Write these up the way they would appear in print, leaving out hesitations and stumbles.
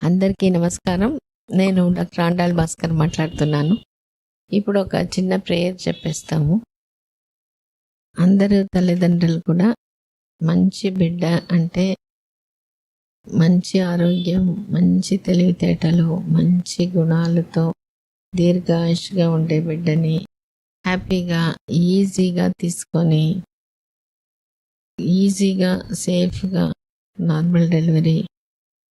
అందరికీ నమస్కారం. నేను డాక్టర్ ఆండాళ్ భాస్కర్ మాట్లాడుతున్నాను. ఇప్పుడు ఒక చిన్న ప్రేయర్ చెప్పేస్తాము. అందరూ తల్లిదండ్రులు కూడా మంచి బిడ్డ అంటే మంచి ఆరోగ్యం, మంచి తెలివితేటలు, మంచి గుణాలతో దీర్ఘాయుష్గా ఉండే బిడ్డని హ్యాపీగా, ఈజీగా తీసుకొని ఈజీగా, సేఫ్‌గా నార్మల్ డెలివరీ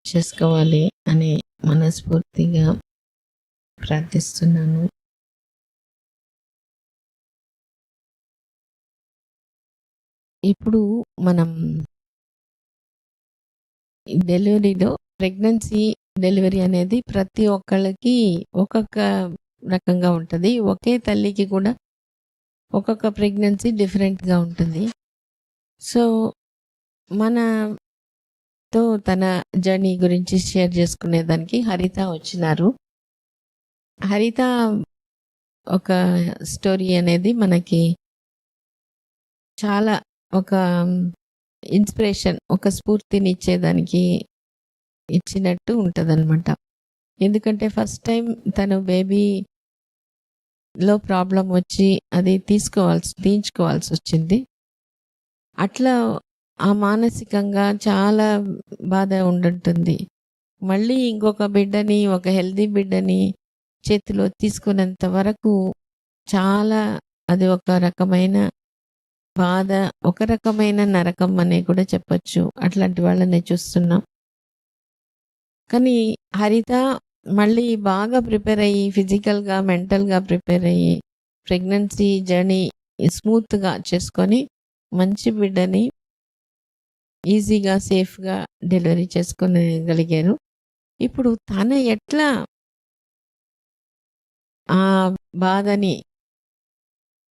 చేసుకోవాలి అని మనస్ఫూర్తిగా ప్రార్థిస్తున్నాను. ఇప్పుడు మనం డెలివరీలో డెలివరీ అనేది ప్రతి ఒక్కళ్ళకి ఒక్కొక్క రకంగా ఉంటుంది. ఒకే తల్లికి కూడా ఒక్కొక్క ప్రెగ్నెన్సీ డిఫరెంట్‌గా ఉంటుంది. సో, మనతో తన జర్నీ గురించి షేర్ చేసుకునేదానికి హరిత వచ్చినారు. హరిత ఒక స్టోరీ అనేది మనకి చాలా ఒక ఇన్స్పిరేషన్, ఒక స్ఫూర్తినిచ్చేదానికి ఇచ్చినట్టు ఉంటుందన్నమాట. ఎందుకంటే ఫస్ట్ టైం తను బేబీలో ప్రాబ్లం వచ్చి అది తీయించుకోవాల్సి వచ్చింది. అట్లా ఆ మానసికంగా చాలా బాధ ఉండుంటుంది. మళ్ళీ ఇంకొక బిడ్డని, ఒక హెల్తీ బిడ్డని చేతిలో తీసుకునేంత వరకు చాలా అది ఒక రకమైన బాధ, ఒక రకమైన నరకం అని కూడా చెప్పొచ్చు. అట్లాంటి వాళ్ళని చూస్తున్నాం. కానీ హరిత మళ్ళీ బాగా ప్రిపేర్ అయ్యి, ఫిజికల్‌గా, మెంటల్‌గా ప్రిపేర్ అయ్యి, ప్రెగ్నెన్సీ జర్నీ స్మూత్‌గా చేసుకొని మంచి బిడ్డని ఈజీగా, సేఫ్‌గా డెలివరీ చేసుకోగలిగారు. ఇప్పుడు తను ఎట్లా ఆ బాధని,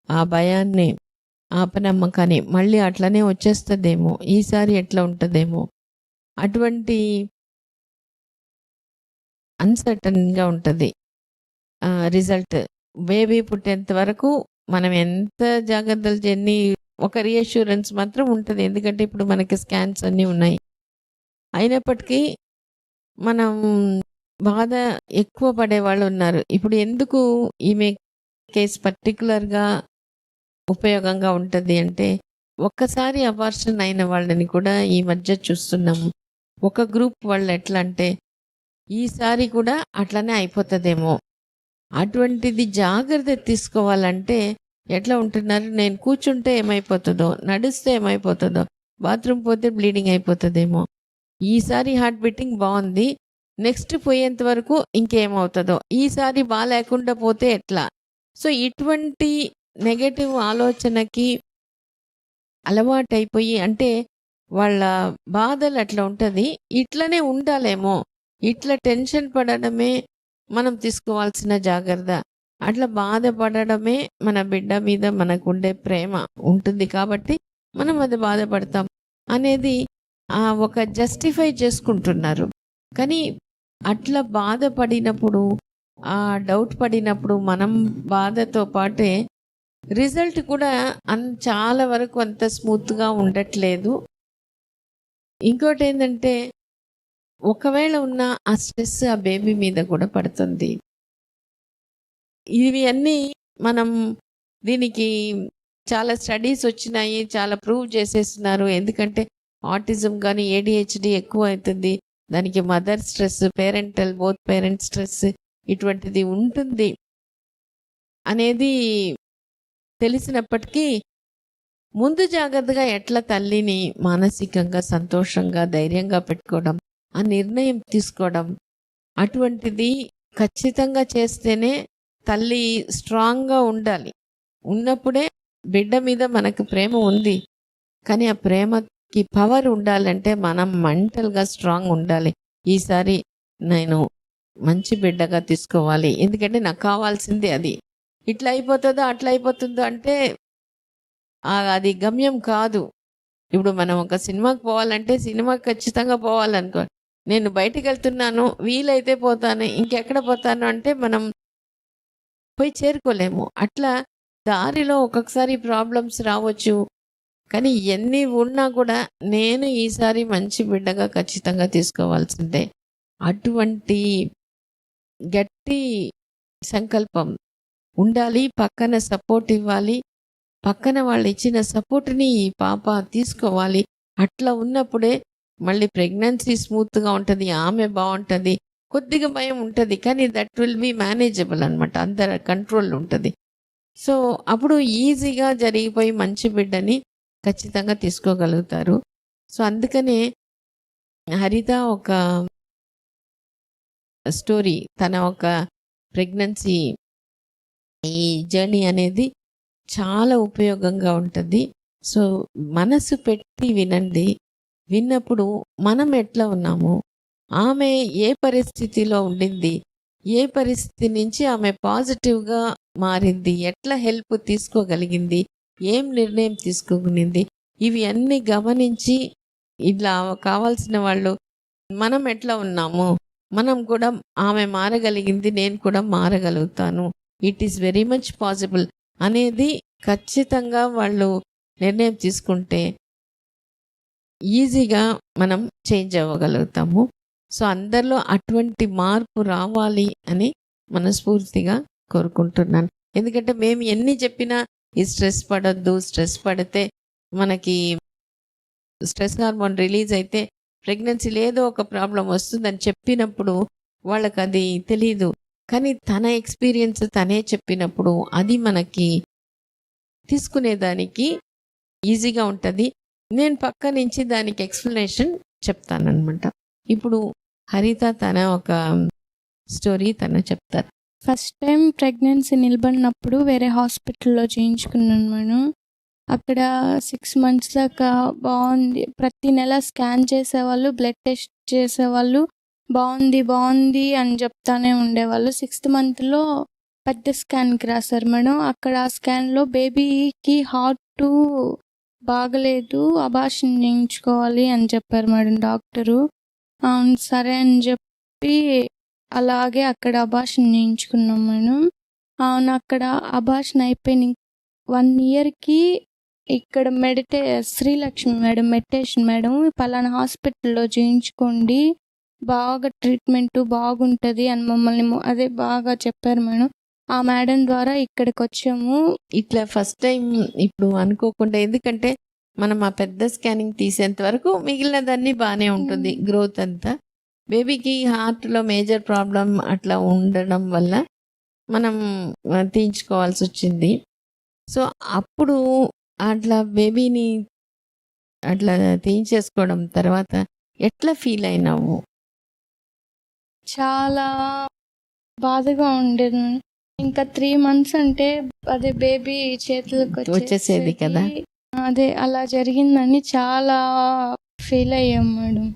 ఆ భయాన్ని, అపనమ్మకాన్ని మళ్ళీ అట్లనే వచ్చేస్తదేమో, ఈసారి ఎట్లా ఉంటదేమో, అటువంటి అన్‌సర్టన్‌గా ఉంటది. రిజల్ట్ బేబీ పుట్టేంత వరకు మనం ఎంత జాగ్రత్తలు చేయని ఒక రీఅష్యూరెన్స్ మాత్రం ఉంటది. ఎందుకంటే ఇప్పుడు మనకి స్కాన్స్ అన్నీ ఉన్నాయి. అయినప్పటికీ మనం బాధ ఎక్కువ పడేవాళ్ళు ఉన్నారు. ఇప్పుడు ఎందుకు ఈమె కేస్ పర్టిక్యులర్‌గా ఉపయోగంగా ఉంటది అంటే, ఒక్కసారి అబార్షన్ అయిన వాళ్ళని కూడా ఈ మధ్య చూస్తున్నాము. ఒక గ్రూప్ వాళ్ళు ఎట్లా అంటే, ఈసారి కూడా అట్లనే అయిపోతదేమో, అటువంటిది జాగ్రత్త తీసుకోవాలంటే ఎట్లా ఉంటున్నారు, నేను కూర్చుంటే ఏమైపోతుందో, నడుస్తే ఏమైపోతుందో, బాత్రూమ్ పోతే బ్లీడింగ్ అయిపోతుందేమో, ఈసారి హార్ట్ బీటింగ్ బాగుంది, నెక్స్ట్ పోయేంత వరకు ఇంకేమవుతుందో, ఈసారి బాగాలేకుండా పోతే ఎట్లా. సో ఇటువంటి నెగటివ్ ఆలోచనకి అలవాటైపోయి, అంటే వాళ్ళ బాధలు అట్లా ఉంటుంది, ఇట్లనే ఉండాలేమో, ఇట్లా టెన్షన్ పడడమే మనం తీసుకోవాల్సిన జాగ్రత్త, అట్లా బాధపడడమే మన బిడ్డ మీద మనకుండే ప్రేమ ఉంటుంది కాబట్టి మనం అది బాధపడతాం అనేది ఒక జస్టిఫై చేసుకుంటున్నారు. కానీ అట్లా బాధపడినప్పుడు, ఆ డౌట్ పడినప్పుడు మనం బాధతో పాటే రిజల్ట్ కూడా చాలా వరకు అంత స్మూత్‌గా ఉండట్లేదు. ఇంకోటి ఏంటంటే, ఒకవేళ ఉన్న ఆ స్ట్రెస్ ఆ బేబీ మీద కూడా పడుతుంది. ఇవి అన్నీ మనం దీనికి చాలా స్టడీస్ వచ్చినాయి, చాలా ప్రూవ్ చేసేస్తున్నారు. ఎందుకంటే ఆటిజం కానీ, ఏడిహెచ్‌డి ఎక్కువ అవుతుంది. దానికి mother stress, both parent stress ఇటువంటిది ఉంటుంది అనేది తెలిసినప్పటికీ, ముందు జాగ్రత్తగా ఎట్లా తల్లిని మానసికంగా, సంతోషంగా, ధైర్యంగా పెట్టుకోవడం, ఆ నిర్ణయం తీసుకోవడం, అటువంటిది ఖచ్చితంగా చేస్తేనే తల్లి స్ట్రాంగ్‌గా ఉండాలి. ఉన్నప్పుడే బిడ్డ మీద మనకు ప్రేమ ఉంది. కానీ ఆ ప్రేమకి పవర్ ఉండాలంటే మనం మెంటల్‌గా స్ట్రాంగ్ ఉండాలి. ఈసారి నేను మంచి బిడ్డగా తీసుకోవాలి. ఎందుకంటే నాకు కావాల్సింది అది. ఇట్లా అయిపోతుందో, అట్లా అయిపోతుందో అంటే అది గమ్యం కాదు. ఇప్పుడు మనం ఒక సినిమాకి పోవాలంటే సినిమాకి ఖచ్చితంగా పోవాలనుకో, నేను బయటికెళ్తున్నాను, వీలైతే పోతాను, ఇంకెక్కడ పోతాను అంటే మనం పోయి చేరుకోలేము. అట్లా దారిలో ఒక్కొక్కసారి ప్రాబ్లమ్స్ రావచ్చు. కానీ ఎన్ని ఉన్నా కూడా నేను ఈసారి మంచి బిడ్డగా ఖచ్చితంగా తీసుకోవాల్సిందే అటువంటి గట్టి సంకల్పం ఉండాలి. పక్కన సపోర్ట్ ఇవ్వాలి. పక్కన వాళ్ళు ఇచ్చిన సపోర్ట్‌ని ఈ పాప తీసుకోవాలి. అట్లా ఉన్నప్పుడే మళ్ళీ ప్రెగ్నెన్సీ స్మూత్‌గా ఉంటది. ఆమె బావుంటది. కొద్దిగా భయం ఉంటది. కానీ దట్ విల్ బి మేనేజబుల్ అనమాట. అందరి కంట్రోల్ ఉంటది. సో, అప్పుడు ఈజీగా జరిగిపోయి మంచి బిడ్డని ఖచ్చితంగా తీసుకోగలుగుతారు. సో, అందుకనే హరిత ఒక స్టోరీ, తన ఒక ప్రెగ్నెన్సీ ఈ జర్నీ అనేది చాలా ఉపయోగంగా ఉంటది. సో, మనసు పెట్టి వినండి. విన్నప్పుడు మనం ఎట్లా ఉన్నాము, ఆమె ఏ పరిస్థితిలో ఉండింది, ఏ పరిస్థితి నుంచి ఆమె పాజిటివ్‌గా మారింది, ఎట్లా హెల్ప్ తీసుకోగలిగింది, ఏం నిర్ణయం తీసుకోగలిగింది, ఇవి అన్నీ గమనించి ఇట్లా కావాల్సిన వాళ్ళు మనం ఎట్లా ఉన్నాము, మనం కూడా ఆమె మారగలిగింది, నేను కూడా మారగలుగుతాను. It is very much possible అనేది ఖచ్చితంగా వాళ్ళు నిర్ణయం తీసుకుంటే ఈజీగా మనం చేంజ్ అవ్వగలుగుతాము. సో, అందరిలో అటువంటి మార్పు రావాలి అని మనస్ఫూర్తిగా కోరుకుంటున్నాను. ఎందుకంటే మేము ఎన్ని చెప్పినా ఈ స్ట్రెస్ పడొద్దు, స్ట్రెస్ పడితే మనకి స్ట్రెస్ హార్మోన్ రిలీజ్ అయితే ప్రెగ్నెన్సీలో ఏదో ఒక ప్రాబ్లం వస్తుందని చెప్పినప్పుడు వాళ్ళకది తెలీదు. కానీ తన ఎక్స్‌పీరియన్స్ తనే చెప్పినప్పుడు అది మనకి తీసుకునేదానికి ఈజీగా ఉంటది. నేను పక్క నుంచి దానికి ఎక్స్‌ప్లనేషన్ చెప్తాననమాట. ఇప్పుడు హరిత తన ఒక స్టోరీ తను చెప్తారు. ఫస్ట్ టైం ప్రెగ్నెన్సీ నిలబడినప్పుడు వేరే హాస్పిటల్‌లో చేయించుకున్నాను మేడం. అక్కడ 6 మంత్స్ దాకా బాగుంది. ప్రతి నెల స్కాన్ చేసేవాళ్ళు, బ్లడ్ టెస్ట్ చేసేవాళ్ళు. బాగుంది అని చెప్తానే ఉండేవాళ్ళు. 6th మంత్లో పెద్ద స్కాన్‌కి రాశారు మేడం. అక్కడ ఆ స్కాన్‌లో బేబీకి హార్టు బాగలేదు, అబార్షన్ చేయించుకోవాలి అని చెప్పారు మేడం డాక్టరు. అవును సరే అని చెప్పి అలాగే అక్కడ అబార్షన్ చేయించుకున్నాం మేడం. అవును అక్కడ అబార్షన్ అయిపోయిన 1 ఇయర్‌కి ఇక్కడ శ్రీలక్ష్మి మేడం మెడిటేషన్ మేడం పలానా హాస్పిటల్లో చేయించుకోండి, బాగా ట్రీట్మెంట్ బాగుంటుంది అని మమ్మల్ని అదే బాగా చెప్పారు మేడం. ఆ మేడం ద్వారా ఇక్కడికి వచ్చాము. ఇట్లా ఫస్ట్ టైం ఇప్పుడు అనుకోకుండా, ఎందుకంటే మనం ఆ పెద్ద స్కానింగ్ తీసేంత వరకు మిగిలినదన్నీ బాగానే ఉంటుంది, గ్రోత్ అంతా. బేబీకి హార్ట్లో మేజర్ ప్రాబ్లం అట్లా ఉండడం వల్ల మనం తీయించుకోవాల్సి వచ్చింది. సో, అప్పుడు అట్లా బేబీని అట్లా తీయించేసుకోవడం తర్వాత ఎట్లా ఫీల్ అయినావు? చాలా బాధగా ఉండేది. ఇంకా 3 మంత్స్ అంటే అదే బేబీ చేతులకు వచ్చేసేది కదా. అదే అలా జరిగిందని చాలా ఫీల్ అయ్యాం మేడం.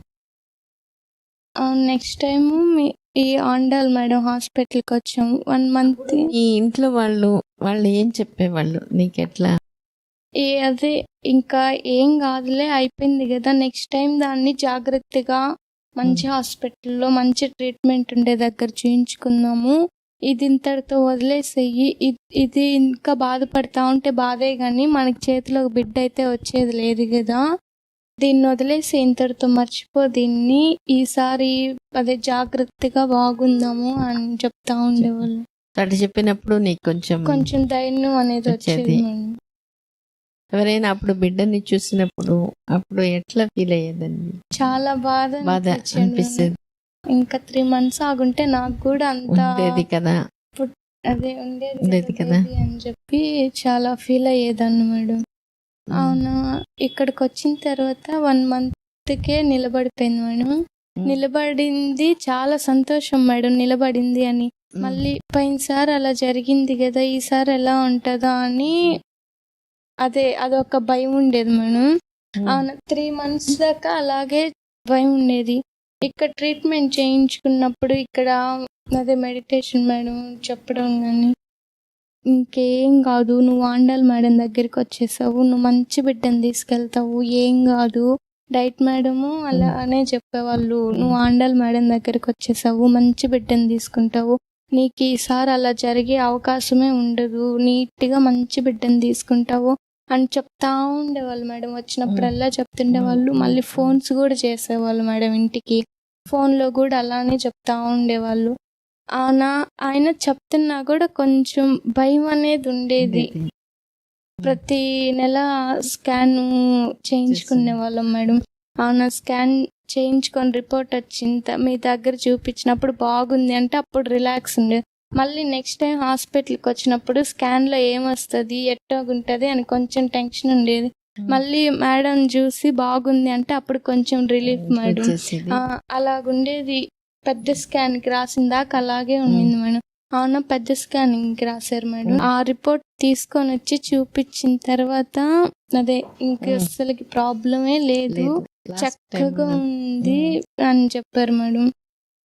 నెక్స్ట్ టైము ఈ ఆండాల్ మేడం హాస్పిటల్కి వచ్చాము. 1 మంత్. ఈ ఇంట్లో వాళ్ళు ఏం చెప్పేవాళ్ళు నీకెట్లా? అదే ఇంకా ఏం కాదులే అయిపోయింది కదా, నెక్స్ట్ టైం దాన్ని జాగ్రత్తగా మంచి హాస్పిటల్లో మంచి ట్రీట్మెంట్ ఉండే దగ్గర చేయించుకుందాము, ఇది ఇంతటితో వదిలేసేయి, ఇది ఇంకా బాధపడతా ఉంటే బాధే కానీ మనకి చేతిలో బిడ్డ అయితే వచ్చేది లేదు కదా, దీన్ని వదిలేసి ఇంతటితో మర్చిపో దీన్ని, ఈసారి అదే జాగ్రత్తగా బాగుందాము అని చెప్తా ఉండేవాళ్ళు. అట్లా చెప్పినప్పుడు నీకు కొంచెం ధైర్యం అనేది వచ్చేది. ఎవరైనా అప్పుడు బిడ్డని చూసినప్పుడు అప్పుడు ఎట్లా ఫీల్ అయ్యేదండి? చాలా బాధ అనిపిస్తుంది. ఇంకా 3 మంత్స్ ఆగుంటే నాకు కూడా అంత ఉండేది కదా, అదే ఉండేది కదా అని చెప్పి చాలా ఫీల్ అయ్యేదాన్ని మేడం. అవును ఇక్కడికి వచ్చిన తర్వాత 1 మంత్కే నిలబడిపోయింది మేడం. నిలబడింది చాలా సంతోషం మేడం, నిలబడింది అని. మళ్ళీ పోయినసారి అలా జరిగింది కదా, ఈసారి ఎలా ఉంటుందా అని అదొక భయం ఉండేది మేడం. అవును 3 మంత్స్ దాకా అలాగే భయం ఉండేది. ఇక్కడ ట్రీట్మెంట్ చేయించుకున్నప్పుడు ఇక్కడ అదే మెడిటేషన్ మేడం చెప్పడం కానీ, ఇంకేం కాదు నువ్వు ఆండాల్ మేడం దగ్గరికి వచ్చేసావు, నువ్వు మంచి బిడ్డను తీసుకెళ్తావు, ఏం కాదు, డైట్ మేడము అలానే చెప్పేవాళ్ళు, నువ్వు ఆండాల్ మేడం దగ్గరికి వచ్చేసావు, మంచి బిడ్డను తీసుకుంటావు, నీకు ఈసారి అలా జరిగే అవకాశమే ఉండదు, నీట్గా మంచి బిడ్డను తీసుకుంటావు అని చెప్తా ఉండేవాళ్ళు మేడం. వచ్చినప్పుడల్లా చెప్తుండేవాళ్ళు. మళ్ళీ ఫోన్స్ కూడా చేసేవాళ్ళు మేడం ఇంటికి. ఫోన్లో కూడా అలానే చెప్తా ఉండేవాళ్ళు. ఆయన చెప్తున్నా కూడా కొంచెం భయం అనేది ఉండేది. ప్రతి నెల స్కాన్ చేయించుకునే వాళ్ళం మేడం. స్కాన్ చేయించుకొని రిపోర్ట్ వచ్చింది మీ దగ్గర చూపించినప్పుడు బాగుంది అంటే అప్పుడు రిలాక్స్ ఉండేది. మళ్ళీ నెక్స్ట్ టైం హాస్పిటల్కి వచ్చినప్పుడు స్కాన్లో ఏమొస్తుంది ఎట్టాగుంటుంది అని కొంచెం టెన్షన్ ఉండేది. మళ్ళీ మేడం చూసి బాగుంది అంటే అప్పుడు కొంచెం రిలీఫ్ మేడం. అలాగుండేది. పెద్ద స్కాన్కి రాసిన దాకా అలాగే ఉండింది మేడం. పెద్ద స్కానింగ్కి రాశారు మేడం. ఆ రిపోర్ట్ తీసుకొని వచ్చి చూపించిన తర్వాత అదే ఇంక అసలుకి ప్రాబ్లమే లేదు, చక్కగా ఉంది అని చెప్పారు మేడం.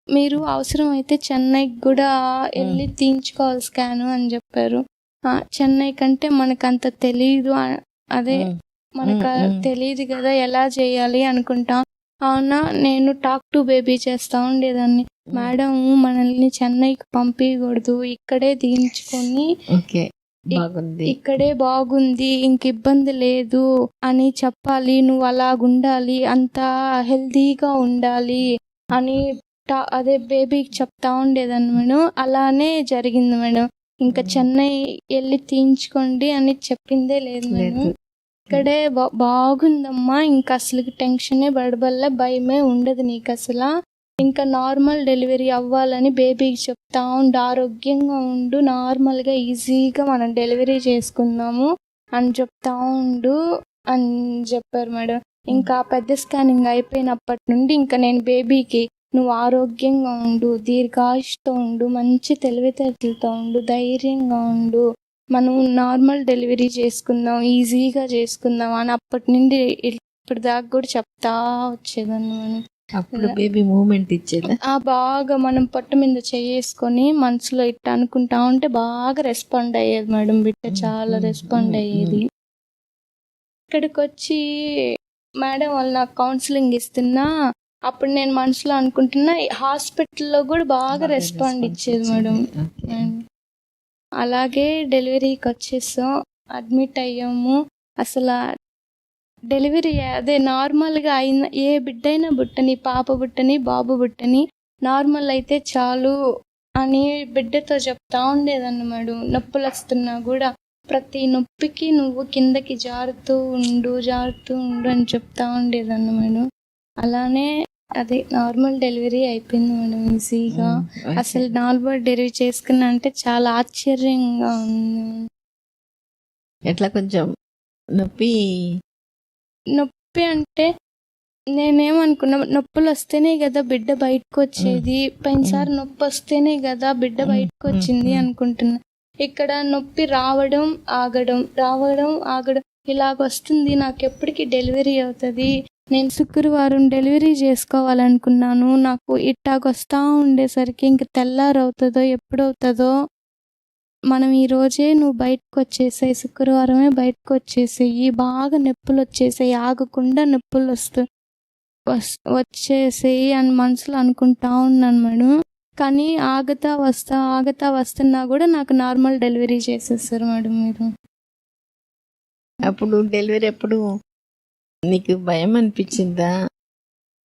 మీరు అవసరం అయితే చెన్నైకి కూడా వెళ్ళి తీయించుకోవాలి స్కాను అని చెప్పారు. చెన్నై కంటే మనకు అంత తెలీదు, అదే మనకు తెలియదు కదా ఎలా చేయాలి అనుకుంటాం. నేను టాక్ టు బేబీ చేస్తా ఉండేదాన్ని. మేడం మనల్ని చెన్నైకి పంపించకూడదు, ఇక్కడే తీయించుకొని ఇక్కడే బాగుంది ఇంక ఇబ్బంది లేదు అని చెప్పాలి, నువ్వు అలాగుండాలి, అంతా హెల్తీగా ఉండాలి అని అదే బేబీకి చెప్తా ఉండేదాన్ని మేడం. అలానే జరిగింది మేడం. ఇంకా చెన్నై వెళ్ళి తీయించుకోండి అని చెప్పిందే లేదు మేడం. ఇక్కడే బాగుందమ్మా, ఇంకా అసలు టెన్షనే పడబల్ల, భయమే ఉండదు నీకు అసలు, ఇంకా నార్మల్ డెలివరీ అవ్వాలని బేబీకి చెప్తా ఉండు, ఆరోగ్యంగా ఉండు, నార్మల్గా ఈజీగా మనం డెలివరీ చేసుకుందాము అని చెప్తా ఉండు అని చెప్పారు మేడం. ఇంకా పెద్ద స్కానింగ్ అయిపోయినప్పటి నుండి ఇంకా నేను బేబీకి నువ్వు ఆరోగ్యంగా ఉండు, దీర్ఘాయుష్తో ఉండు, మంచి తెలివితేటలతో ఉండు, ధైర్యంగా ఉండు, మనం నార్మల్ డెలివరీ చేసుకుందాం, ఈజీగా చేసుకుందాం అని అప్పటి నుండి ఇప్పటి దాకా కూడా చెప్తా వచ్చేదాన్ని మనం. అప్పుడు బేబీ మూమెంట్ ఇచ్చేదా? బాగా మనం పొట్ట మీద చేసుకొని మనసులో ఇట్లా అనుకుంటా ఉంటే బాగా రెస్పాండ్ అయ్యేది మేడం. బిడ్డ చాలా రెస్పాండ్ అయ్యేది. ఇక్కడికి వచ్చి మేడం వాళ్ళు నాకు కౌన్సిలింగ్ ఇస్తున్నా అప్పుడు నేను మనసులో అనుకుంటున్నా హాస్పిటల్లో కూడా బాగా రెస్పాండ్ ఇచ్చేది మేడం. అలాగే డెలివరీకి వచ్చేసాం, అడ్మిట్ అయ్యాము. అసలు డెలివరీ అదే నార్మల్గా అయిన ఏ బిడ్డైనా బుట్టని, పాప బుట్టని, బాబు బుట్టని నార్మల్ అయితే చాలు అని బిడ్డతో చెప్తా ఉండేదాన్ని మేడం. నొప్పులు వస్తున్నా కూడా ప్రతి నొప్పికి నువ్వు కిందకి జారుతూ ఉండు అని చెప్తా ఉండేదాన్ని మేడం. అలానే అదే నార్మల్ డెలివరీ అయిపోయింది మేడం ఈజీగా. అసలు నార్మల్ డెలివరీ చేసుకున్నా అంటే చాలా ఆశ్చర్యంగా ఉంది. ఎట్లా కొంచెం నొప్పి అంటే నేనేమనుకున్నా, నొప్పులు వస్తేనే కదా బిడ్డ బయటకు వచ్చేది, పోయినసారి నొప్పి వస్తేనే కదా బిడ్డ బయటకు వచ్చింది అనుకుంటున్నా. ఇక్కడ నొప్పి రావడం ఆగడం ఇలాగ వస్తుంది. నాకు ఎప్పటికీ డెలివరీ అవుతుంది. నేను శుక్రవారం డెలివరీ చేసుకోవాలనుకున్నాను, నాకు ఇట్టాగొస్తా ఉండేసరికి ఇంక తెల్లారవుతుందో ఎప్పుడవుతుందో, మనం ఈరోజే నువ్వు బయటకు వచ్చేసాయి, శుక్రవారమే బయటకు వచ్చేసాయి, బాగా నొప్పులు వచ్చేసాయి, ఆగకుండా నొప్పులు వచ్చేసాయి అని మనసులో అనుకుంటా ఉన్నాను మేడం. కానీ ఆగతా వస్తున్నా కూడా నాకు నార్మల్ డెలివరీ చేసేస్తారు మేడం మీరు. అప్పుడు డెలివరీ అప్పుడు నీకు భయం అనిపించిందా?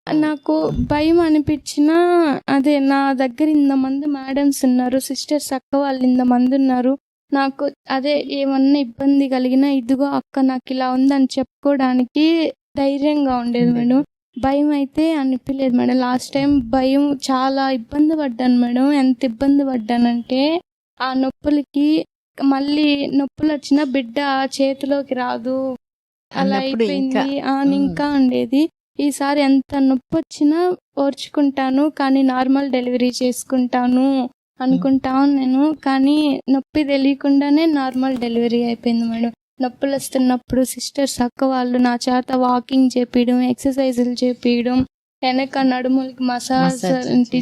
నాకు భయం అనిపించినా అదే నా దగ్గర ఇంతమంది మేడమ్స్ ఉన్నారు, సిస్టర్స్ అక్క వాళ్ళు ఇంతమంది ఉన్నారు, నాకు అదే ఏమన్నా ఇబ్బంది కలిగినా ఇదిగో అక్క నాకు ఇలా ఉందని చెప్పుకోవడానికి ధైర్యంగా ఉండేది మేడం. భయం అయితే అనిపించలేదు మేడం. లాస్ట్ టైం భయం చాలా ఇబ్బంది పడ్డాను మేడం. ఎంత ఇబ్బంది పడ్డానంటే ఆ నొప్పులకి మళ్ళీ నొప్పులు వచ్చిన బిడ్డ చేతిలోకి రాదు, అలా అయిపోయింది. ఇంకా ఉండేది. ఈసారి ఎంత నొప్పి వచ్చినా ఓర్చుకుంటాను, కానీ నార్మల్ డెలివరీ చేసుకుంటాను అనుకుంటాను నేను. కానీ నొప్పి తెలియకుండానే నార్మల్ డెలివరీ అయిపోయింది మేడం. నొప్పులు వస్తున్నప్పుడు సిస్టర్స్ అక్క వాళ్ళు నా చేత వాకింగ్ చేపించడం, ఎక్సర్సైజులు చేపించడం, వెనక నడుములకి మసాజ్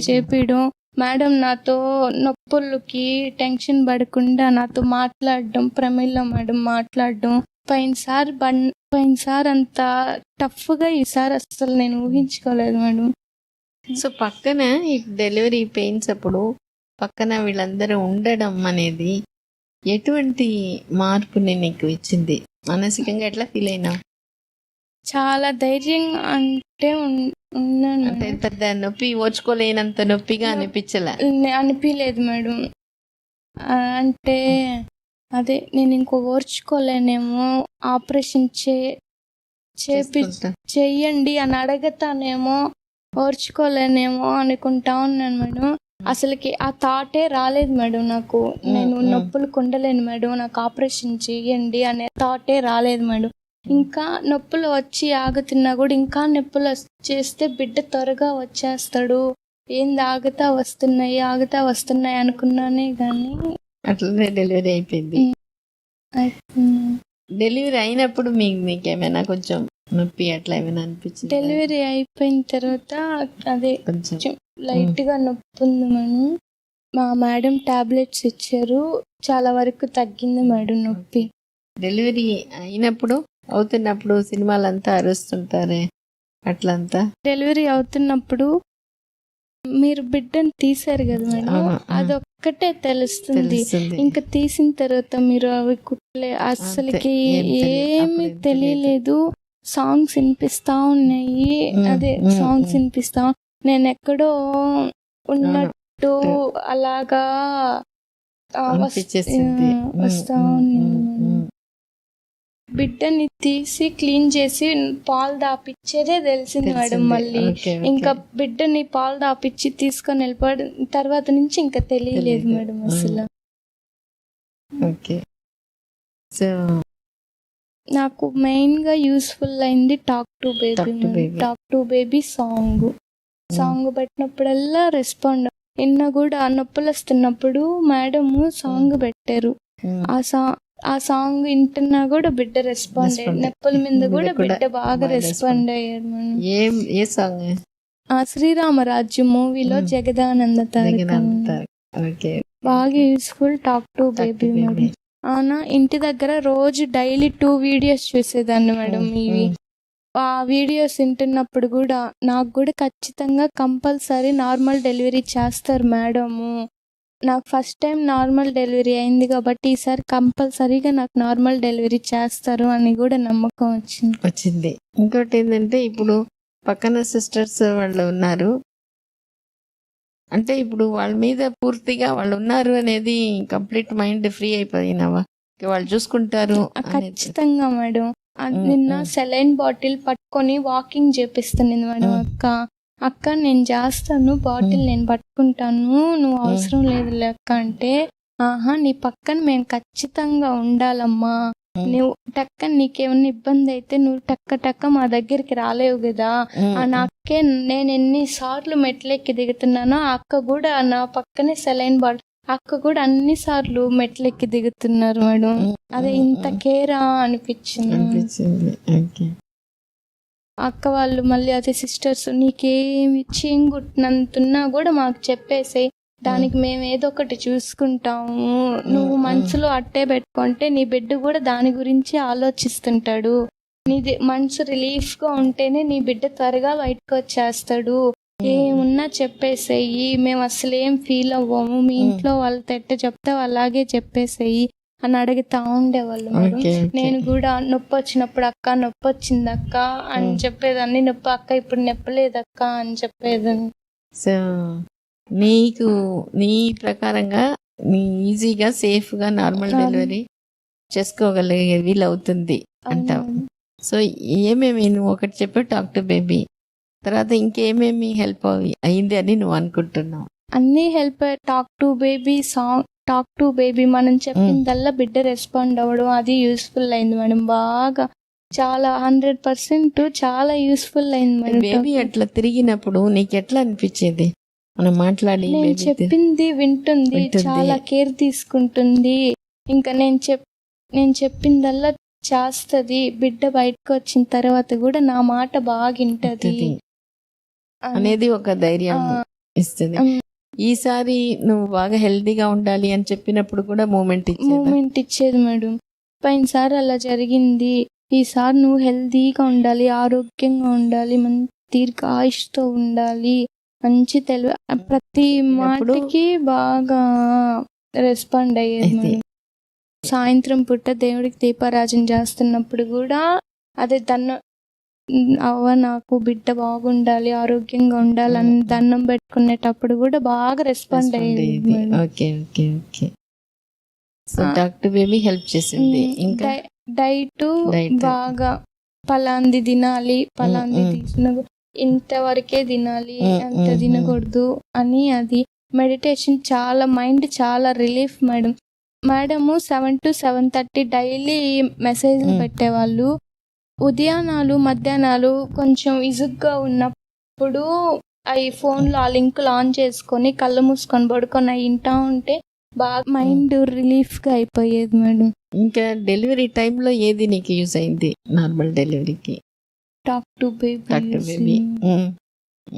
చేపించడం, మేడం నాతో నొప్పులకి టెన్షన్ పడకుండా నాతో మాట్లాడడం, ప్రమిళ మేడం మాట్లాడడం. పోయినసారి అంత టఫ్గా ఈసారి అసలు నేను ఊహించుకోలేదు మేడం. సో పక్కన ఈ డెలివరీ పెయిన్స్ అప్పుడు పక్కన వీళ్ళందరూ ఉండడం అనేది ఎటువంటి మార్పుని నీకు ఇచ్చింది? మానసికంగా ఎట్లా ఫీల్ అయినా? చాలా ధైర్యంగా అంటే ఉన్నాను అంటే మేడం. పెద్ద నొప్పి ఓర్చుకోలేనంత నొప్పిగా అనిపించలే. అనిపించలేదు మేడం. అంటే అదే నేను ఇంకో ఓర్చుకోలేనేమో, ఆపరేషన్ చేసుకుంటా. చెయ్యండి అని అడగతానేమో, ఓర్చుకోలేనేమో అనుకుంటా ఉన్నాను మేడం. అసలుకి ఆ థాటే రాలేదు మేడం నాకు. నేను నొప్పులు కొండలేను మేడం, నాకు ఆపరేషన్ చెయ్యండి అనే థాటే రాలేదు మేడం. ఇంకా నొప్పులు వచ్చి ఆగుతున్నా కూడా ఇంకా నొప్పులు వచ్చేస్తే బిడ్డ త్వరగా వచ్చేస్తాడు, ఏంది ఆగుతా వస్తున్నాయి అనుకున్నానే కానీ అట్లనే డెలివరీ అయిపోయింది. డెలివరీ అయినప్పుడు మీకేమైనా కొంచెం నొప్పి అట్లా ఏమైనా అనిపించింది? డెలివరీ అయిపోయిన తర్వాత అదే కొంచెం లైట్ గా నొప్పి ఉంది మేడం. మా మేడం టాబ్లెట్స్ ఇచ్చారు, చాలా వరకు తగ్గింది మేడం నొప్పి. డెలివరీ అయినప్పుడు అవుతున్నప్పుడు సినిమాలంతా అరుస్తుంటారే అట్లంతా? డెలివరీ అవుతున్నప్పుడు మీరు బిడ్డను తీసారు కదా మేడం, అదొక్కటే తెలుస్తుంది. ఇంకా తీసిన తర్వాత మీరు అవి కుట్లే అస్సలకి ఏమి తెలియలేదు. సాంగ్స్ వినిపిస్తా ఉన్నాయి, అదే సాంగ్స్ వినిపిస్తా, నేను ఎక్కడో ఉన్నట్టు అలాగా వస్తా ఉన్నాను. బిడ్డని తీసి క్లీన్ చేసి పాలు దాపిచ్చేదే తెలిసింది మేడం. మళ్ళీ ఇంకా బిడ్డని పాలు దాపిచ్చి తీసుకొని వెళ్ళిపోవడం తర్వాత నుంచి ఇంకా తెలియలేదు మేడం అసలు. నాకు మెయిన్ గా యూస్ఫుల్ అయింది talk to baby. Talk to baby song పెట్టినప్పుడల్లా రెస్పాండ్. నిన్న కూడా నొప్పులు వస్తున్నప్పుడు మేడం సాంగ్ పెట్టారు, ఆ సాంగ్ వింటున్నా కూడా బిడ్డ రెస్పాండ్ అయ్యాడు. నొప్పుల మీద కూడా బిడ్డ బాగా రెస్పాండ్ అయ్యాడు మేడం. ఏ సాంగ్? శ్రీరామరాజ్యం మూవీలో జగదానంద తారక. బాగా useful talk to baby madam. అవునా, ఇంటి దగ్గర రోజు డైలీ 2 వీడియోస్ చూసేదాన్ని మేడం. ఇవి ఆ వీడియోస్ వింటున్నప్పుడు కూడా నాకు కూడా ఖచ్చితంగా కంపల్సరీ నార్మల్ డెలివరీ చేస్తారు మేడము. నాకు ఫస్ట్ టైం నార్మల్ డెలివరీ అయింది కాబట్టి ఈసారి కంపల్సరీగా నాకు నార్మల్ డెలివరీ చేస్తారు అని కూడా నమ్మకం వచ్చింది. ఇంకోటి ఏంటంటే ఇప్పుడు పక్కన సిస్టర్స్ వాళ్ళు ఉన్నారు అంటే ఇప్పుడు వాళ్ళ మీద పూర్తిగా వాళ్ళు ఉన్నారు అనేది కంప్లీట్ మైండ్ ఫ్రీ అయిపోయినావా? వాళ్ళు చూసుకుంటారు ఖచ్చితంగా మేడం. నిన్న సెలైన్ బాటిల్ పట్టుకొని వాకింగ్ చేపిస్తుంది మేడం. అక్క నేను చేస్తాను, బాటిల్ నేను పట్టుకుంటాను, నువ్వు అవసరం లేదు లెక్క అంటే, ఆహా నీ పక్కన మేము ఖచ్చితంగా ఉండాలమ్మా, నువ్వు టక్క నీకేమన్నా ఇబ్బంది అయితే నువ్వు టక్క మా దగ్గరికి రాలేవు కదా అని అక్కే. నేను ఎన్నిసార్లు మెట్లెక్కి దిగుతున్నానో అక్క కూడా నా పక్కనే సెలైన్ బాటిల్, అక్క కూడా అన్ని సార్లు మెట్లెక్కి దిగుతున్నారు మేడం. అదే ఇంత కేరా అనిపించింది. అక్క వాళ్ళు మళ్ళీ అదే సిస్టర్స్ నీకేమి చీంగుట్టినంతున్నా కూడా మాకు చెప్పేసాయి, దానికి మేము ఏదో ఒకటి చూసుకుంటాము, నువ్వు మనసులో అట్టే పెట్టుకుంటే నీ బిడ్డ కూడా దాని గురించి ఆలోచిస్తుంటాడు, నీది మనసు రిలీఫ్గా ఉంటేనే నీ బిడ్డ త్వరగా బయటకు వచ్చేస్తాడు, ఏమున్నా చెప్పేసేయి, మేము అసలు ఏం ఫీల్ అవ్వము, మీ ఇంట్లో వాళ్ళతో ఎట్ట చెప్తావు అలాగే చెప్పేసేయి అని అడుగుతా ఉండేవాళ్ళు మేడం. నేను కూడా నొప్పి వచ్చినప్పుడు అక్క నొప్పి వచ్చింది అక్క అని చెప్పేదాన్ని, నొప్పి అక్క ఇప్పుడు నొప్పలేదక్క అని చెప్పేదాన్ని. సో నీకు నీ ప్రకారంగా నీ ఈజీగా సేఫ్గా నార్మల్ డెలివరీ చేసుకోగలిగే వీలవుతుంది అంటావు. సో ఏమేమి నువ్వు ఒకటి చెప్పి టాక్ టు బేబీ తర్వాత ఇంకేమేమి హెల్ప్ అయింది అని నువ్వు అనుకుంటున్నావు? అన్నీ help. Talk to baby song, talk to baby మనం చెప్పిందల్లా బిడ్డ రెస్పాండ్ అవ్వడం అది యూస్ఫుల్ అయింది మేడం. బాగా చాలా 100% చాలా యూస్ఫుల్ అయింది మేడం. బేబీ అట్లా తిరిగినప్పుడు నీకు ఎట్లా అనిపించేది? మనం మాట్లాడి నేను చెప్పింది వింటుంది, చాలా కేర్ తీసుకుంటుంది, ఇంకా నేను చెప్పిందల్లా చేస్తుంది, బిడ్డ బయటకు వచ్చిన తర్వాత కూడా నా మాట బాగా వింటది అనేది ఒక ధైర్యం ఇస్తుంది. ఈసారి నువ్వు బాగా హెల్తీగా ఉండాలి అని చెప్పినప్పుడు కూడా మూమెంట్ ఇచ్చేది మేడం. పోయినసారి అలా జరిగింది, ఈసారి నువ్వు హెల్తీగా ఉండాలి, ఆరోగ్యంగా ఉండాలి, మంచి దీర్ఘ ఆయుష్తో ఉండాలి, మంచి తెలివి, ప్రతి మాటకి బాగా రెస్పాండ్ అయ్యేది మేడం. సాయంత్రం పూట దేవుడికి దీపారాజన చేస్తున్నప్పుడు కూడా అదే అవ్వ నాకు బిడ్డ బాగుండాలి, ఆరోగ్యంగా ఉండాలని దండం పెట్టుకునేటప్పుడు కూడా బాగా రెస్పాండ్ అయ్యేది madam. Okay okay okay. So doctor baby help చేసింది. ఇంకా డైట్ Diet. బాగా పలాంది తినాలి, పలాంది ఇంతవరకే తినాలి, అంత తినకూడదు అని. అది మెడిటేషన్ చాలా మైండ్ చాలా relief madam. Madam 7 to 7:30 daily మెసేజ్లు పెట్టేవాళ్ళు. ఉదయానాలు మధ్యాహ్నాలు కొంచెం ఇసుగ్గా ఉన్నప్పుడు అవి ఫోన్లో ఆ లింకులు ఆన్ చేసుకొని కళ్ళు మూసుకొని పడుకొని అవి వింటా ఉంటే బాగా మైండ్ రిలీఫ్గా అయిపోయేది మేడం. ఇంకా డెలివరీ టైంలో ఏది నీకు యూజ్ అయింది నార్మల్ డెలివరీకి? టాక్ టు బేబీ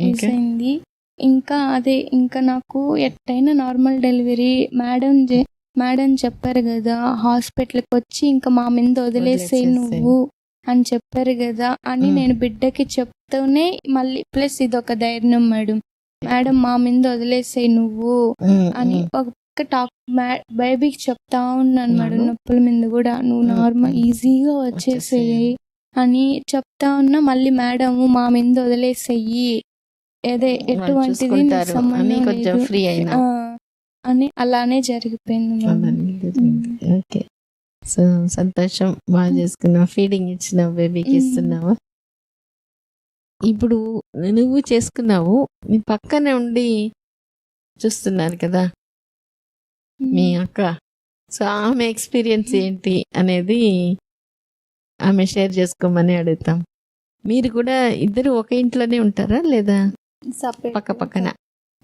ఇంకా అయింది. ఇంకా అదే ఇంకా నాకు ఎట్టయినా నార్మల్ డెలివరీ మేడం చెప్పారు కదా, హాస్పిటల్కి వచ్చి ఇంకా మా మీద వదిలేసేయి నువ్వు అని చెప్పారు కదా అని నేను బిడ్డకి చెప్తూనే మళ్ళీ ప్లస్ ఇదొక ధైర్యం మేడం. మా మీద వదిలేసేయి నువ్వు అని ఒక బేబీకి చెప్తా ఉన్నాను మేడం. నొప్పుల మీద కూడా నువ్వు నార్మల్ ఈజీగా వచ్చేసేయి అని చెప్తా ఉన్నా. మళ్ళీ మేడం మా మీద వదిలేసేయి, ఏదే ఎటువంటిది సంబంధం లేదు అని అలానే జరిగిపోయింది. ఓకే. సో సంతోషం, బాగా చేసుకున్నావు. ఫీడింగ్ ఇచ్చినావు, బేబీకి ఇస్తున్నావు. ఇప్పుడు నువ్వు చేసుకున్నావు, నీ పక్కనే ఉండి చూస్తున్నారు కదా మీ అక్క. సో ఆమె ఎక్స్పీరియన్స్ ఏంటి అనేది ఆమె షేర్ చేసుకోమని అడుగుతాం. మీరు కూడా ఇద్దరు ఒక ఇంట్లోనే ఉంటారా లేదా పక్క పక్కన?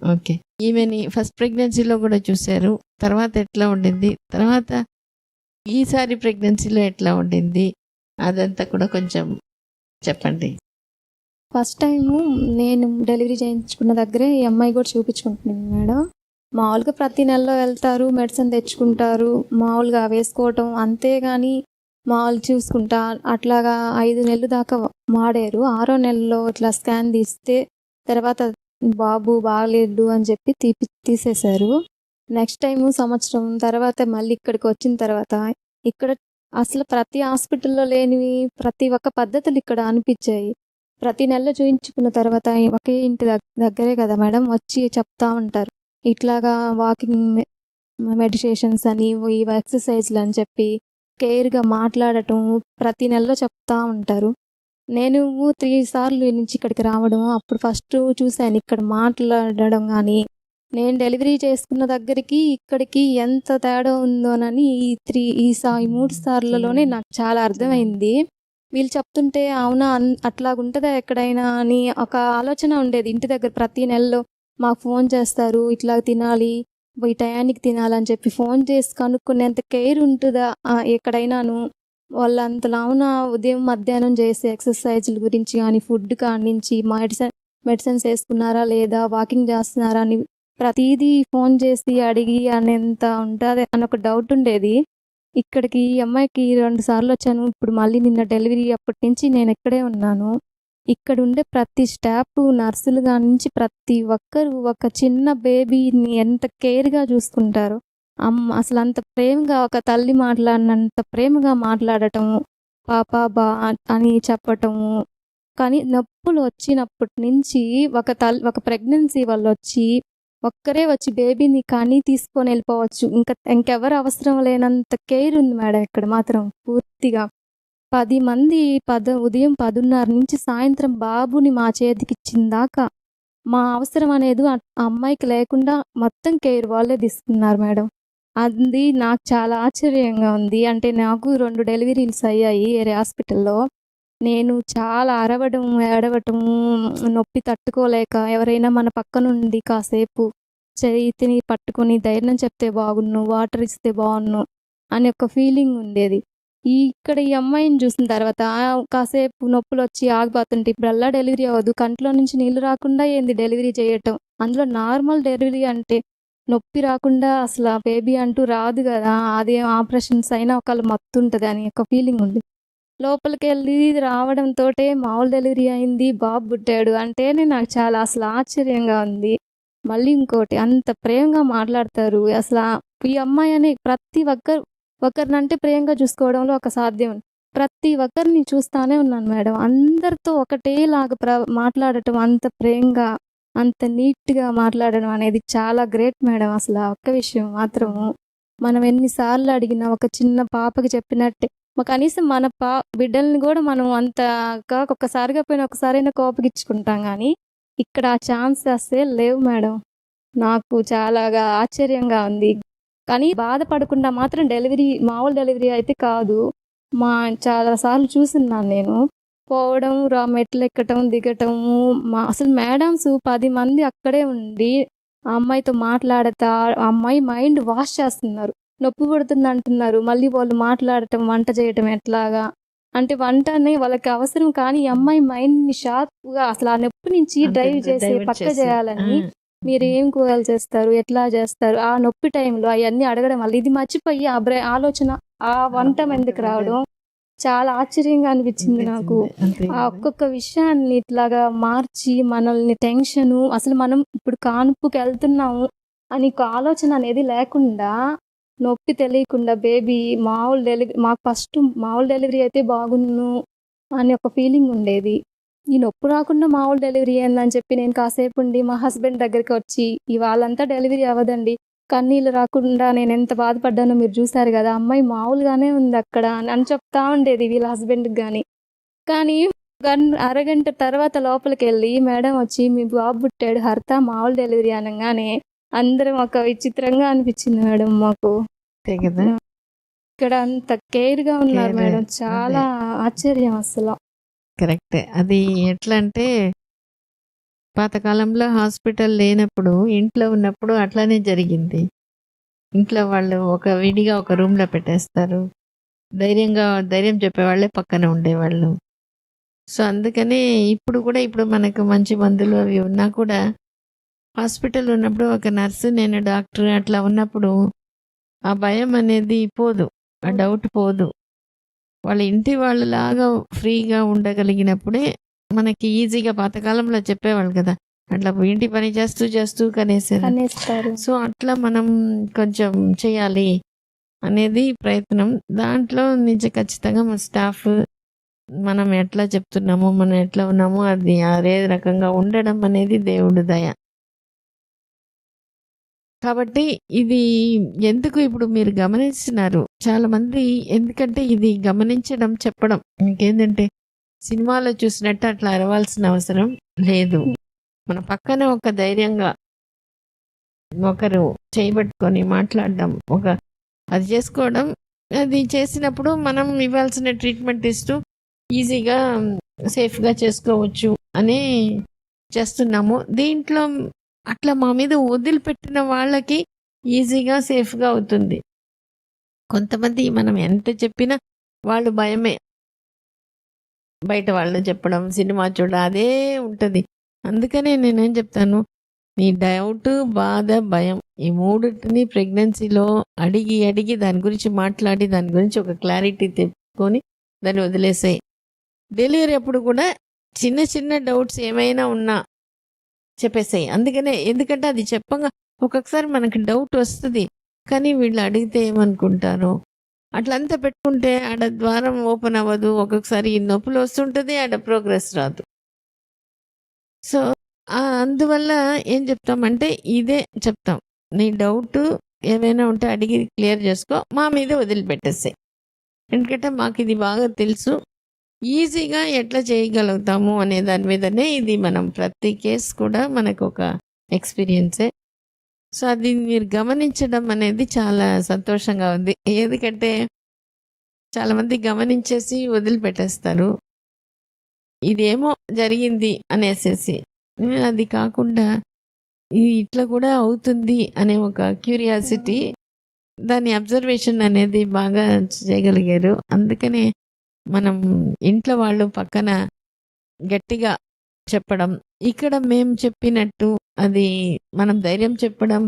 ఓకే. ఈమెని ఫస్ట్ ప్రెగ్నెన్సీలో కూడా చూశారు, తర్వాత ఎట్లా ఉండింది, తర్వాత ఈసారి ప్రెగ్నెన్సీలో ఎట్లా ఉండింది, అదంతా కూడా కొంచెం చెప్పండి. ఫస్ట్ టైము నేను డెలివరీ చేయించుకున్న దగ్గరే ఈ అమ్మాయి కూడా చూపించుకుంటున్నాను మేడం. మామూలుగా ప్రతి నెలలో వెళ్తారు, మెడిసిన్ తెచ్చుకుంటారు, మామూలుగా వేసుకోవటం అంతేగాని మామూలు చూసుకుంటా అట్లాగా 5 నెలలు దాకా వాడారు. 6వ నెలలో ఇట్లా స్కాన్ తీస్తే తర్వాత బాబు బాగలేడు అని చెప్పి తీసేశారు. నెక్స్ట్ టైము సంవత్సరం తర్వాత మళ్ళీ ఇక్కడికి వచ్చిన తర్వాత ఇక్కడ అసలు ప్రతి హాస్పిటల్లో లేనివి ప్రతి ఒక్క పద్ధతులు ఇక్కడ అనిపించాయి. ప్రతి నెలలో చూయించుకున్న తర్వాత ఒకే ఇంటి దగ్గరే కదా మేడం వచ్చి చెప్తా ఉంటారు, ఇట్లాగా వాకింగ్ మెడిటేషన్స్ అని ఇవి ఎక్సర్సైజ్లు అని చెప్పి కేర్గా మాట్లాడటం ప్రతి నెలలో చెప్తా ఉంటారు. నేను 3 సార్లు నుంచి ఇక్కడికి రావడం, అప్పుడు ఫస్ట్ చూశాను ఇక్కడ మాట్లాడడం కానీ, నేను డెలివరీ చేసుకున్న దగ్గరికి ఇక్కడికి ఎంత తేడా ఉందోనని ఈ 3 సార్లలోనే నాకు చాలా అర్థమైంది. వీళ్ళు చెప్తుంటే అవునా అట్లాగుంటుందా ఎక్కడైనా అని ఒక ఆలోచన ఉండేది. ఇంటి దగ్గర ప్రతి నెలలో మాకు ఫోన్ చేస్తారు, ఇట్లా తినాలి, ఈ టయానికి తినాలని చెప్పి ఫోన్ చేసి కనుక్కునేంత కేర్ ఉంటుందా ఎక్కడైనాను. వాళ్ళంతలా అవునా ఉదయం మధ్యాహ్నం చేసే ఎక్సర్సైజుల గురించి కానీ, ఫుడ్ కానించి మెడిసిన్స్ వేసుకున్నారా లేదా, వాకింగ్ చేస్తున్నారా అని ప్రతిదీ ఫోన్ చేసి అడిగి అనేంత ఉంటుంది అని ఒక డౌట్ ఉండేది. ఇక్కడికి ఈ అమ్మాయికి 2 సార్లు వచ్చాను. ఇప్పుడు మళ్ళీ నిన్న డెలివరీ అప్పటి నుంచి నేను ఇక్కడే ఉన్నాను. ఇక్కడ ఉండే ప్రతి స్టాఫ్, నర్సులు కానించి ప్రతి ఒక్కరు ఒక చిన్న బేబీని ఎంత కేర్గా చూసుకుంటారు. అసలు అంత ప్రేమగా ఒక తల్లి మాట్లాడినంత ప్రేమగా మాట్లాడటము, పాప బా అని చెప్పటము. కానీ నొప్పులు వచ్చినప్పటి నుంచి ఒక ప్రెగ్నెన్సీ వాళ్ళు వచ్చి ఒక్కరే వచ్చి బేబీని కానీ తీసుకొని వెళ్ళిపోవచ్చు. ఇంకెవరు అవసరం లేనంత కేర్ ఉంది మేడం ఇక్కడ మాత్రం పూర్తిగా. 10 మంది ఉదయం 10:30 నుంచి సాయంత్రం బాబుని మా చేతికి ఇచ్చిన దాకా మా అవసరం అనేది ఆ అమ్మాయికి లేకుండా మొత్తం కేర్ వాళ్ళే తీసుకున్నారు మేడం. అది నాకు చాలా ఆశ్చర్యంగా ఉంది. అంటే నాకు 2 డెలివరీస్ అయ్యాయి వేరే హాస్పిటల్లో. నేను చాలా అరవడం, ఏడవటం, నొప్పి తట్టుకోలేక ఎవరైనా మన పక్కనుండి కాసేపు చేతిని పట్టుకొని ధైర్యం చెప్తే బాగున్ను, వాటర్ ఇస్తే బాగున్ను అని ఒక ఫీలింగ్ ఉండేది. ఇక్కడ ఈ అమ్మాయిని చూసిన తర్వాత కాసేపు నొప్పులు వచ్చి ఆగిపోతుంటే ఇప్పుడల్లా డెలివరీ అవ్వదు, కంట్లో నుంచి నీళ్ళు రాకుండా ఏంది డెలివరీ చేయటం, అందులో నార్మల్ డెలివరీ అంటే నొప్పి రాకుండా అసలు ఆ బేబీ అంటూ రాదు కదా, అదేం ఆపరేషన్స్ అయినా ఒకళ్ళు మత్తు ఉంటుంది అని ఒక ఫీలింగ్ ఉంది. లోపలికి వెళ్ళి రావడంతో మామూలు డెలివరీ అయింది, బాబు పుట్టాడు అంటేనే నాకు చాలా అసలు ఆశ్చర్యంగా ఉంది. మళ్ళీ ఇంకోటి అంత ప్రేమగా మాట్లాడతారు. అసలు ఈ అమ్మాయి అనే ప్రతి ఒక్కరినంటే ప్రేమగా చూసుకోవడంలో ఒక సాధ్యం. ప్రతి ఒక్కరిని చూస్తానే ఉన్నాను మేడం. అందరితో ఒకటేలాగా మాట్లాడటం, అంత ప్రేమగా, అంత నీట్‌గా మాట్లాడడం అనేది చాలా గ్రేట్ మేడం. అసల ఆ ఒక్క విషయం మాత్రము మనం ఎన్ని సార్లు అడిగినా ఒక చిన్న పాపకి చెప్పినట్టే కనీసం మన బిడ్డల్ని గూడా మనం అంతగా ఒక్కసారిగా పోయినా ఒకసారైనా కోపగిచ్చుకుంటాం గానీ, ఇక్కడ ఆ ఛాన్స్ అస్సలు లేవు మేడం. నాకు చాలాగా ఆశ్చర్యంగా ఉంది. కానీ బాధపడకుండా మాత్రం మామూలు డెలివరీ అయితే కాదు. చాలా సార్లు చూసున్నాను నేను. పోవడం, మెట్లెక్కటం, దిగటము, అసలు మేడమ్స్ 10 మంది అక్కడే ఉండి, ఆ అమ్మాయితో మాట్లాడతా, ఆ అమ్మాయి మైండ్ వాష్ చేస్తున్నారు. నొప్పి పుడుతుందంటున్నారు. మళ్ళీ వాళ్ళు మాట్లాడటం, వంట చేయటం ఎట్లాగా? అంటే వంటనే వాళ్ళకి అవసరం కానీ, ఈ అమ్మాయి మైండ్‌ని షార్ప్‌గా అసలు ఆ నొప్పి నుంచి డ్రైవ్ చేసి డైవర్ట్ పక్క చేసి చేయాలని మీరేం కూరలు చేస్తారు? ఎట్లా చేస్తారు? ఆ నొప్పి టైంలో అయన్నీ అడగడం వల్ల ఇది మర్చిపోయి ఆలోచన ఆ వంటం ఎందుకు రావడం చాలా ఆశ్చర్యంగా అనిపించింది నాకు. ఆ ఒక్కొక్క విషయాన్ని ఇట్లాగా మార్చి మనల్ని టెన్షను అసలు మనం ఇప్పుడు కాన్పుకెళ్తున్నాము అని ఒక ఆలోచన అనేది లేకుండా, నొప్పి తెలియకుండా బేబీ మాకు ఫస్ట్ మామూలు డెలివరీ అయితే బాగున్ను అని ఒక ఫీలింగ్ ఉండేది. ఈ నొప్పి రాకుండా మామూలు డెలివరీ ఏందని చెప్పి నేను కాసేపు ఉండి మా హస్బెండ్ దగ్గరికి వచ్చి, ఇవాళంతా డెలివరీ అవ్వదండి. కన్నీళ్ళు రాకుండా నేనెంత బాధపడ్డానో మీరు చూసారు గదా! అమ్మాయి మామూలుగానే ఉందక్కడ అని చెప్తా ఉండేది వీళ్ళ హస్బెండ్‌కి గాని. కానీ అరగంట తర్వాత లోపలికెళ్ళి మేడం వచ్చి, "మీ బాబు పుట్టాడు హర్త మామూలు డెలివరీ" అనంగానే అందరం ఒక విచిత్రంగా అనిపించింది మేడం మాకు. అంతే కదా! ఇక్కడ అంత కేర్‌గా ఉన్నారు కేర్ మేడం. చాలా ఆశ్చర్యం అసల. కరెక్టే. అది ఎట్లా అంటే పాతకాలంలో హాస్పిటల్ లేనప్పుడు, ఇంట్లో ఉన్నప్పుడు అట్లానే జరిగింది. ఇంట్లో వాళ్ళు విడిగా ఒక రూమ్‌లో పెట్టేస్తారు. ధైర్యం చెప్పేవాళ్ళే పక్కన ఉండేవాళ్ళు. సో, అందుకనే ఇప్పుడు మనకు మంచి మందులు అవి ఉన్నా కూడా, హాస్పిటల్ ఉన్నప్పుడు ఒక నర్సు, నేను డాక్టర్ అట్లా ఉన్నప్పుడు, ఆ భయం అనేది పోదు. ఆ డౌట్ పోదు. వాళ్ళ ఇంటి వాళ్ళలాగా ఫ్రీగా ఉండగలిగినప్పుడే మనకి ఈజీగా పాతకాలంలో చెప్పేవాళ్ళు కదా! అట్లా ఇంటి పని చేస్తూ కనేసేది. అనేస్తారు. సో, అట్లా మనం కొంచెం చేయాలి అనేది ప్రయత్నం. దాంట్లో ఖచ్చితంగా మన స్టాఫ్ మనం ఎట్లా చెప్తున్నామో, మనం ఎట్లా ఉన్నామో అది అదే రకంగా ఉండడం అనేది దేవుడి దయ. కాబట్టి ఇది ఎందుకు ఇప్పుడు మీరు గమనిస్తున్నారు. చాలామంది ఎందుకంటే ఇది గమనించడం, చెప్పడం. ఇంకేందంటే సినిమాలో చూసినట్టు అట్లా అరవాల్సిన అవసరం లేదు. మన పక్కన ఒక ధైర్యంగా ఒకరు చేయబట్టుకొని మాట్లాడడం, అది చేసుకోవడం, అది చేసినప్పుడు మనం ఇవ్వాల్సిన ట్రీట్మెంట్ ఇస్తూ ఈజీగా సేఫ్‌గా చేసుకోవచ్చు అని చేస్తున్నాము. దీంట్లో అట్లా మా మీద వదిలిపెట్టిన వాళ్ళకి ఈజీగా, సేఫ్‌గా అవుతుంది. కొంతమంది మనం ఎంత చెప్పినా వాళ్ళు భయమే. బయట వాళ్ళు చెప్పడం, సినిమా చూడడం అదే ఉంటది. అందుకనే నేనేం చెప్తాను, నీ డౌట్, బాధ, భయం ఈ మూడిటిని ప్రెగ్నెన్సీలో అడిగి దాని గురించి మాట్లాడి, దాని గురించి ఒక క్లారిటీ తెచ్చుకొని దాన్ని వదిలేసేయి. డెలివరీ అప్పుడు కూడా చిన్న డౌట్స్ ఏమైనా ఉన్నా చెప్పేసేయి. ఎందుకంటే అది చెప్పంగా ఒక్కొక్కసారి మనకి డౌట్ వస్తది. కానీ వీళ్ళు అడిగితే ఏమనుకుంటారో, అట్లంతా పెట్టుకుంటే ఆడ ద్వారం ఓపెన్ అవ్వదు. ఒక్కొక్కసారి నొప్పులు వస్తుంటది, ఆడ ప్రోగ్రెస్ రాదు. సో, అందువల్ల ఏం చెప్తామంటే ఇదే చెప్తాం. నీ డౌట్ ఏమైనా ఉంటే అడిగి క్లియర్ చేసుకో. మా మీద వదిలిపెట్టేసేయి. ఎందుకంటే మాకిది బాగా తెలుసు. ఈజీగా ఎట్లా చేయగలుగుతాము అనే దాని మీదనే ఇది మనం ప్రతి కేస్ కూడా మనకొక ఎక్స్‌పీరియన్సే. సో, అది మీరు గమనించడం అనేది చాలా సంతోషంగా ఉంది. ఎందుకంటే చాలామంది గమనించేసి వదిలిపెట్టేస్తారు. ఇదేమో జరిగింది అనేసేసి. అది కాకుండా ఇట్లా కూడా అవుతుంది అనే ఒక క్యూరియాసిటీ, దాని అబ్జర్వేషన్ అనేది బాగా చేయగలిగారు. అందుకనే మనం ఇంట్లో వాళ్ళు పక్కన గట్టిగా చెప్పడం, ఇక్కడ మేము చెప్పినట్టు అది మనం ధైర్యం చెప్పడం,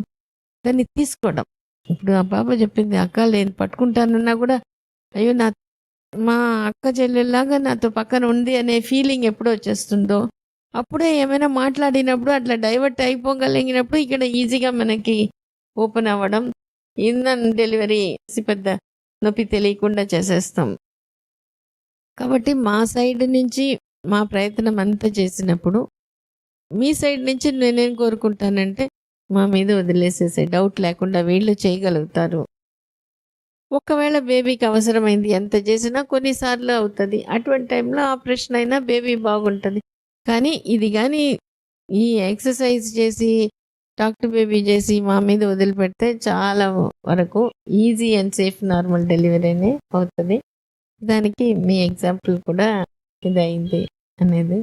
దాన్ని తీసుకోవడం. ఇప్పుడు ఆ పాప చెప్పింది, "అక్క నేను పట్టుకుంటానన్నా కూడా అయ్యో మా అక్క చెల్లెల్లాగా నాతో పక్కన ఉంది" అనే ఫీలింగ్ ఎప్పుడు వచ్చేస్తుందో, అప్పుడే ఏమైనా మాట్లాడినప్పుడు అట్లా డైవర్ట్ అయిపోగలిగినప్పుడు ఇక్కడ ఈజీగా మనకి ఓపెన్ అవ్వడం, డెలివరీ పెద్ద నొప్పి తెలియకుండా చేసేస్తాం. కాబట్టి మా సైడ్ నుంచి మా ప్రయత్నం అంతా చేసినప్పుడు, మీ సైడ్ నుంచి నేనేం కోరుకుంటానంటే, మా మీద వదిలేసేసే డౌట్ లేకుండా వీళ్ళు చేయగలుగుతారు. ఒకవేళ బేబీకి అవసరమైంది ఎంత చేసినా కొన్నిసార్లు అవుతది. అటువంటి టైంలో ఆపరేషన్ అయినా బేబీ బాగుంటది. కానీ ఇది గానీ ఈ ఎక్సర్సైజ్ చేసి, టాక్ టు బేబీ చేసి మా మీద వదిలిపెడితే చాలా వరకు ఈజీ అండ్ సేఫ్ నార్మల్ డెలివరీనే అవుతది. దానికి మీ ఎగ్జాంపుల్ కూడా ఇదయింది అనేది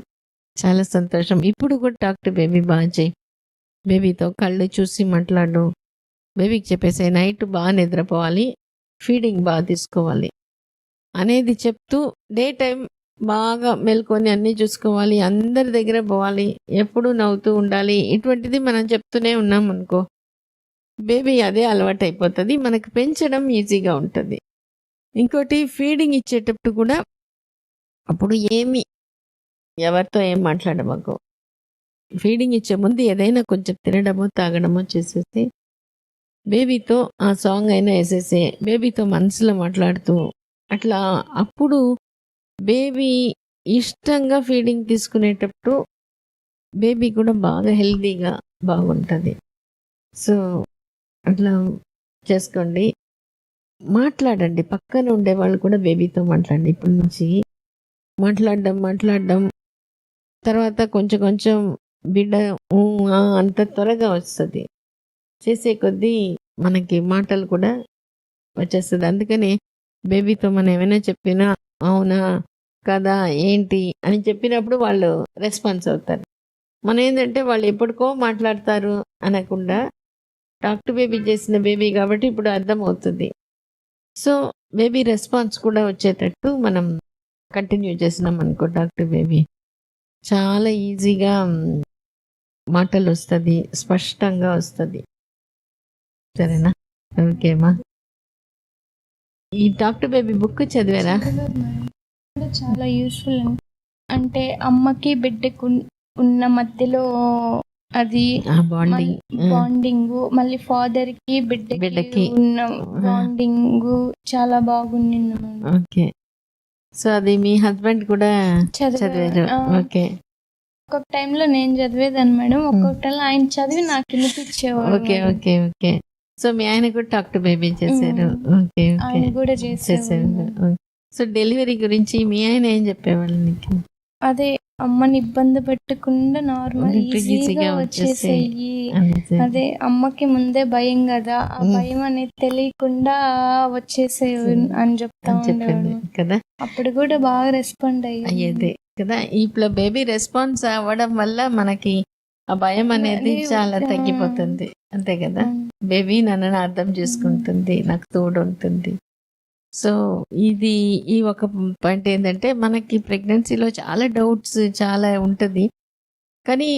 చాలా సంతోషం. ఇప్పుడు కూడా టాక్ టు బేబీ బాగా చేయి. బేబీతో కళ్ళు చూసి మాట్లాడు. బేబీకి చెప్పేసేయి నైట్ బాగా నిద్రపోవాలి, ఫీడింగ్ బాగా తీసుకోవాలి అనేది చెప్తూ డే టైం బాగా మేల్కొని అన్నీ చూసుకోవాలి, అందరి దగ్గర పోవాలి, ఎప్పుడూ నవ్వుతూ ఉండాలి. ఇటువంటిది మనం చెప్తూనే ఉన్నాం అనుకో, బేబీ అదే అలవాటు అయిపోతుంది. మనకు పెంచడం ఈజీగా ఉంటుంది. ఇంకోటి ఫీడింగ్ ఇచ్చేటప్పుడు కూడా అప్పుడు ఎవరితో ఏం మాట్లాడమాకు. ఫీడింగ్ ఇచ్చే ముందు ఏదైనా కొంచెం తినడమో తాగడమో చేసేసి బేబీతో ఆ సాంగ్ అయినా వేసేసే, బేబీతో మనసులో మాట్లాడుతూ అట్లా అప్పుడు బేబీ ఇష్టంగా ఫీడింగ్ తీసుకునేటప్పుడు బేబీ కూడా బాగా హెల్తీగా బాగుంటుంది. సో అట్లా చేసుకోండి. మాట్లాడండి, పక్కన ఉండేవాళ్ళు కూడా బేబీతో మాట్లాడండి. ఇప్పటి నుంచి మాట్లాడడం తర్వాత కొంచెం కొంచెం బిడ్డ అంత త్వరగా వస్తుంది. చేసే కొద్దీ మనకి మాటలు కూడా వచ్చేస్తుంది. అందుకని బేబీతో మనం ఏమైనా చెప్పినా అవునా కదా ఏంటి అని చెప్పినప్పుడు వాళ్ళు రెస్పాన్స్ అవుతారు. మనం ఏంటంటే వాళ్ళు ఎప్పటికో మాట్లాడతారు అనకుండా, టాక్ టు బేబీ చేసిన బేబీ కాబట్టి ఇప్పుడు అర్థమవుతుంది. సో బేబీ రెస్పాన్స్ కూడా వచ్చేటట్టు మనం కంటిన్యూ చేసినాం అనుకో, టాక్ టు బేబీ చాలా ఈజీగా మాటలు వస్తుంది, స్పష్టంగా వస్తుంది. సరేనా? ఓకేమా. ఈ టాక్ టు బేబీ బుక్ చదివారా? చాలా యూస్ఫుల్. అంటే అమ్మకి బిడ్డకు ఉన్న మధ్యలో అది బాండింగ్, మళ్ళీ ఫాదర్ కి బిడ్డకి ఉన్న బాండింగ్ చాలా బాగుంది. ఓకే. సో అది మీ హస్బెండ్ కూడా చదివారు? ఓకే. ఒక్కొక్క టైంలో నేను చదివేదాన్ని మేడం, ఒక్కొక్క టైంలో ఆయన చదివి నాకు వినిపించేవారు. Okay okay okay. సో మీ ఆయన కూడా టాక్ టు బేబీ చేశారు? ఓకే ఆయన కూడా చేశారు. సో డెలివరీ గురించి మీ ఆయన ఏం చెప్పేవాళ్ళు నీకు? అదే అమ్మని ఇబ్బంది పెట్టకుండా నార్మల్ ఈజీగా వచ్చేసేయి. అదే అమ్మకి ముందే భయం కదా, ఆ భయం అనేది తెలియకుండా వచ్చేసే అని చెప్తా ఉండేవాడు కదా. అప్పుడు కూడా బాగా రెస్పాండ్ అయ్యేది కదా. ఇప్పుడు బేబీ రెస్పాన్స్ అవ్వడం వల్ల మనకి ఆ భయం అనేది చాలా తగ్గిపోతుంది. అంతే కదా. బేబీ నన్ను అర్థం చేసుకుంటుంది, నాకు తోడు ఉంటుంది. సో ఈ ఒక పాయింట్ ఏంటంటే, మనకి ప్రెగ్నెన్సీలో చాలా డౌట్స్ చాలా ఉంటుంది. కానీ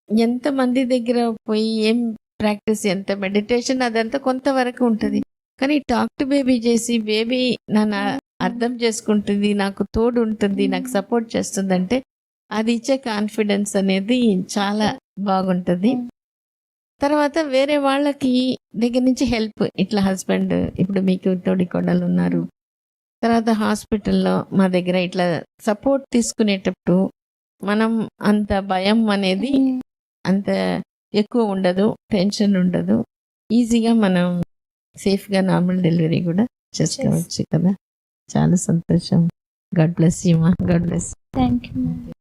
ఎంతమంది దగ్గర పోయి ఏం ప్రాక్టీస్, ఎంత మెడిటేషన్ అదంతా కొంతవరకు ఉంటుంది. కానీ టాక్ టు బేబీ చేసి బేబీ నన్ను అర్థం చేసుకుంటుంది, నాకు తోడు ఉంటుంది, నాకు సపోర్ట్ చేస్తుందంటే అది ఇచ్చే కాన్ఫిడెన్స్ అనేది చాలా బాగుంటుంది. తర్వాత వేరే వాళ్ళకి దగ్గర నుంచి హెల్ప్, ఇట్లా హస్బెండ్ ఇప్పుడు మీకు తోడికోడలు ఉన్నారు, తర్వాత హాస్పిటల్లో మా దగ్గర ఇట్లా సపోర్ట్ తీసుకునేటప్పుడు మనం అంత భయం అనేది అంత ఎక్కువ ఉండదు, టెన్షన్ ఉండదు, ఈజీగా మనం సేఫ్గా నార్మల్ డెలివరీ కూడా చేసుకోవచ్చు కదా. చాలా సంతోషం. గాడ్ బ్లెస్ యూ మా. God bless. Thank you.